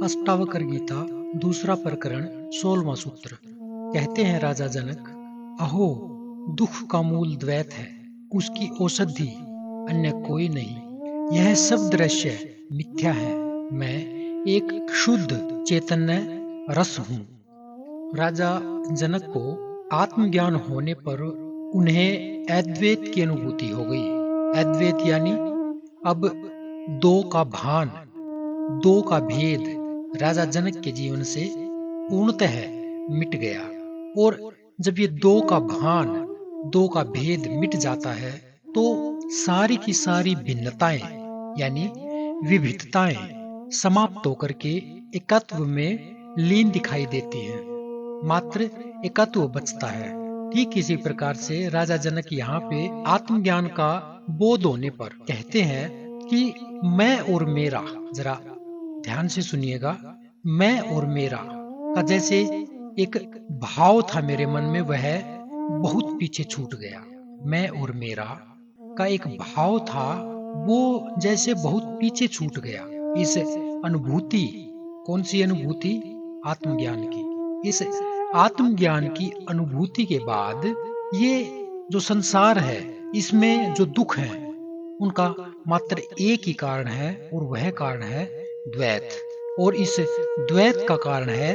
अष्टावक्र गीता दूसरा प्रकरण 16वां सूत्र। कहते हैं राजा जनक, अहो दुख का मूल द्वैत है, उसकी औषधि अन्य कोई नहीं। यह सब दृश्य मिथ्या है, मैं एक शुद्ध चैतन्य रस हूँ। राजा जनक को आत्मज्ञान होने पर उन्हें अद्वैत की अनुभूति हो गई। अद्वैत यानी अब दो का भान, दो का भेद राजा जनक के जीवन से पूर्णतः मिट गया। और जब ये दो का भान, दो का भेद मिट जाता है तो सारी की सारी भिन्नताएं यानी विविधताएं समाप्त होकर के एकत्व में लीन दिखाई देती हैं। मात्र एकत्व बचता है। ठीक इसी प्रकार से राजा जनक यहाँ पे आत्मज्ञान का बोध होने पर कहते हैं कि मैं और मेरा, जरा ध्यान से सुनिएगा, मैं और मेरा का जैसे एक भाव था मेरे मन में, वह बहुत पीछे छूट गया। मैं और मेरा का एक भाव था, वो जैसे बहुत पीछे छूट गया। इस अनुभूति, कौन सी अनुभूति? आत्मज्ञान की। इस आत्मज्ञान की अनुभूति के बाद ये जो संसार है, इसमें जो दुख है, उनका मात्र एक ही कारण है और वह कारण है द्वैत। और इस द्वैत का कारण है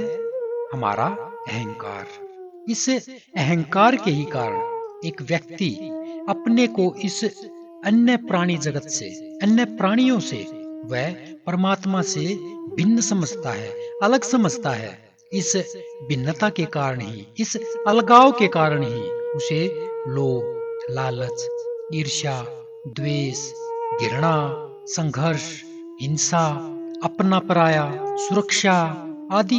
हमारा अहंकार। इस अहंकार के ही कारण एक व्यक्ति अपने को इस अन्य प्राणी जगत से, अन्य प्राणियों से, वह परमात्मा से भिन्न समझता है, अलग समझता है। इस भिन्नता के कारण ही, इस अलगाव के कारण ही उसे लोभ, लालच, ईर्ष्या, द्वेष, घृणा, संघर्ष, हिंसा, अपना पराया, सुरक्षा आदि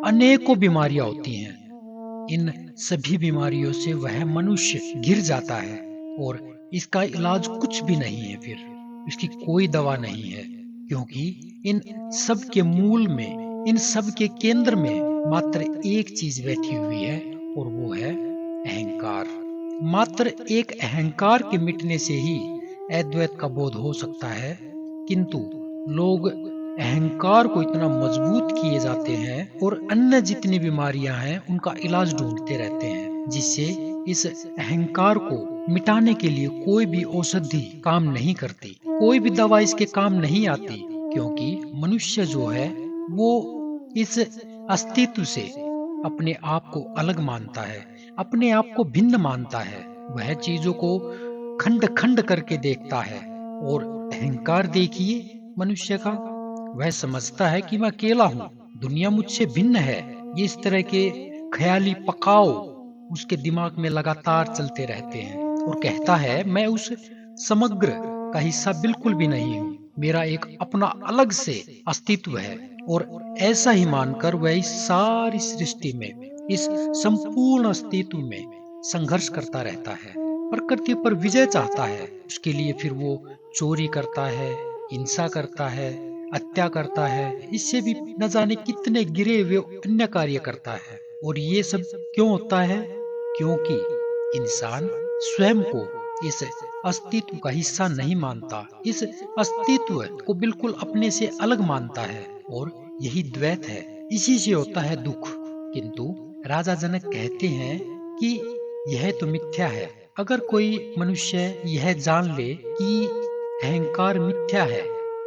अनेकों बीमारियां होती हैं। इन सभी बीमारियों से वह मनुष्य घिर जाता है और इसका इलाज कुछ भी नहीं है, फिर इसकी कोई दवा नहीं है, क्योंकि इन सब के मूल में, इन सब के केंद्र में मात्र एक चीज बैठी हुई है और वो है अहंकार। मात्र एक अहंकार के मिटने से ही अद्वैत का बोध हो सकता है। किंतु लोग अहंकार को इतना मजबूत किए जाते हैं और अन्य जितनी बीमारियां हैं उनका इलाज ढूंढते रहते हैं, जिससे इस अहंकार को मिटाने के लिए कोई भी औषधि काम नहीं करती, कोई भी दवा इसके काम नहीं आती। क्योंकि मनुष्य जो है वो इस अस्तित्व से अपने आप को अलग मानता है, अपने आप को भिन्न मानता है। वह चीजों को खंड खंड करके देखता है। और अहंकार देखिए मनुष्य का, वह समझता है कि मैं अकेला हूँ, दुनिया मुझसे भिन्न है। ये इस तरह के ख्याली पकाओ उसके दिमाग में लगातार चलते रहते हैं और कहता है मैं उस समग्र का हिस्सा बिल्कुल भी नहीं हूँ, मेरा एक अपना अलग से अस्तित्व है। और ऐसा ही मानकर वह इस सारी सृष्टि में, इस संपूर्ण अस्तित्व में संघर्ष करता रहता है, प्रकृति पर विजय चाहता है। उसके लिए फिर वो चोरी करता है, हिंसा करता है, हत्या करता है, इससे भी न जाने कितने गिरे हुए अन्य कार्य करता है। और ये सब क्यों होता है? क्योंकि इंसान स्वयं को इस अस्तित्व का हिस्सा नहीं मानता, इस अस्तित्व को बिल्कुल अपने से अलग मानता है। और यही द्वैत है, इसी से होता है दुख। किंतु राजा जनक कहते हैं कि यह तो मिथ्या है। अगर कोई मनुष्य यह जान ले कि अहंकार मिथ्या है,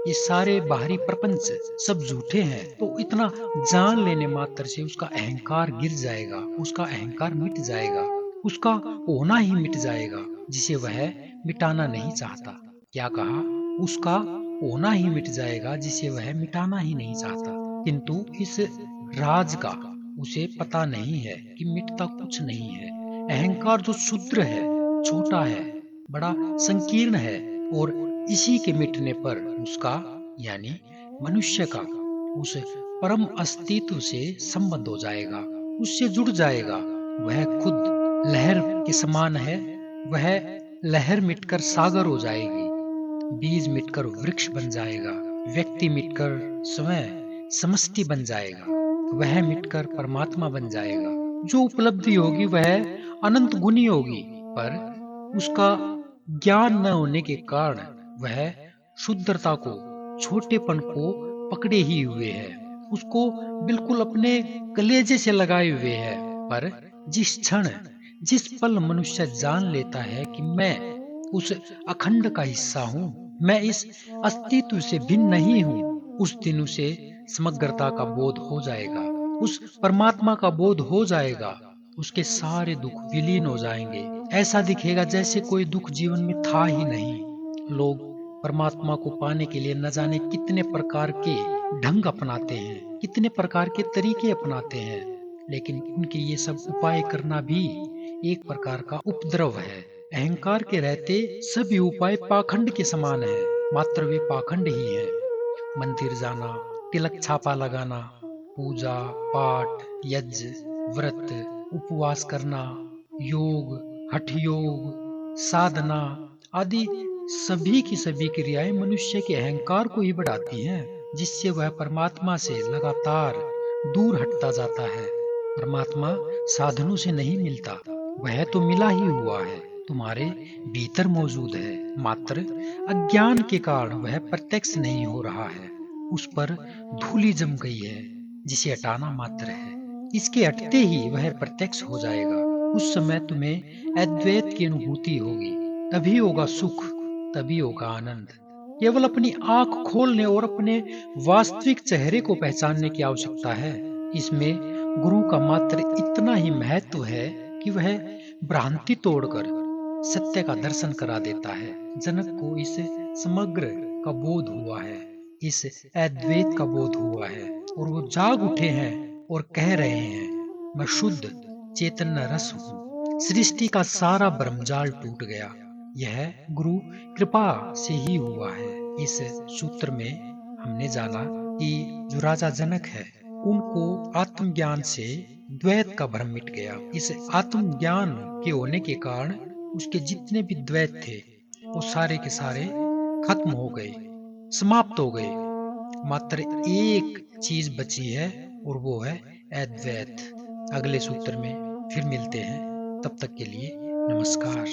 ये सारे बाहरी प्रपंच सब झूठे हैं, तो इतना जान लेने मात्र से उसका अहंकार गिर जाएगा, उसका अहंकार मिट जाएगा, उसका होना ही मिट जाएगा, जिसे वह मिटाना नहीं चाहता। क्या कहा? उसका होना ही मिट जाएगा जिसे वह मिटाना ही नहीं चाहता। किंतु इस राज का उसे पता नहीं है कि मिटता कुछ नहीं है। अहंकार जो क्षुद्र है, छोटा है, बड़ा संकीर्ण है, और इसी के मिटने पर उसका यानी मनुष्य का उस परम अस्तित्व से संबंध हो जाएगा, उससे जुड़ जाएगा। वह खुद लहर के समान है, वह लहर मिटकर सागर हो जाएगी, बीज मिटकर वृक्ष बन जाएगा, व्यक्ति मिटकर स्वयं समष्टि बन जाएगा, वह मिटकर परमात्मा बन जाएगा। जो उपलब्धि होगी वह अनंत गुनी होगी, पर उसका ज्ञान न होने के कारण वह शुद्धता को, छोटेपन को पकड़े ही हुए है। उसको बिल्कुल अपने कलेजे से लगाए हुए है। पर जिस क्षण, जिस पल मनुष्य जान लेता है कि मैं उस अखंड का हिस्सा हूँ, मैं इस अस्तित्व से भिन्न नहीं हूँ, उस दिन उसे समग्रता का बोध हो जाएगा, उस परमात्मा का बोध हो जाएगा। उसके सारे दुख विलीन हो जाएंगे। ऐसा दिखेगा जैसे कोई दुख जीवन में था ही नहीं। लोग परमात्मा को पाने के लिए न जाने कितने प्रकार के ढंग अपनाते हैं, कितने प्रकार के तरीके अपनाते हैं, लेकिन उनके ये सब उपाय करना भी एक प्रकार का उपद्रव है। अहंकार के रहते सभी उपाय पाखंड के समान है, मात्र वे पाखंड ही हैं। मंदिर जाना, तिलक छापा लगाना, पूजा पाठ, यज्ञ, व्रत, उपवास करना, योग, हठ योग, साधना आदि सभी की सभी क्रियाएं मनुष्य के अहंकार को ही बढ़ाती हैं, जिससे वह परमात्मा से लगातार दूर हटता जाता है। परमात्मा साधनों से नहीं मिलता, वह तो मिला ही हुआ है, तुम्हारे भीतर मौजूद है, मात्र अज्ञान के कारण वह प्रत्यक्ष नहीं हो रहा है। उस पर धूली जम गई है, जिसे हटाना मात्र है। इसके हटते ही वह प्रत्यक्ष हो जाएगा। उस समय तुम्हें अद्वैत की अनुभूति होगी, तभी होगा सुख, तभी होगा आनंद। केवल अपनी आंख खोलने और अपने वास्तविक चेहरे को पहचानने की आवश्यकता है। इसमें गुरु का मात्र इतना ही महत्व है कि वह भ्रांति तोड़कर सत्य का दर्शन करा देता है। जनक को इस समग्र का बोध हुआ है, इस अद्वैत का बोध हुआ है, और वो जाग उठे हैं और कह रहे हैं, मैं शुद्ध चैतन्य रस हूँ। सृष्टि का सारा ब्रह्मजाल टूट गया। यह गुरु कृपा से ही हुआ है। इस सूत्र में हमने जाना कि जो राजा जनक है, उनको आत्मज्ञान से द्वैत का भ्रम मिट गया। इस आत्मज्ञान के होने के कारण उसके जितने भी द्वैत थे, वो सारे के सारे खत्म हो गए, समाप्त हो गए। मात्र एक चीज बची है, और वो है अद्वैत। अगले सूत्र में फिर मिलते हैं, तब तक के लिए नमस्कार।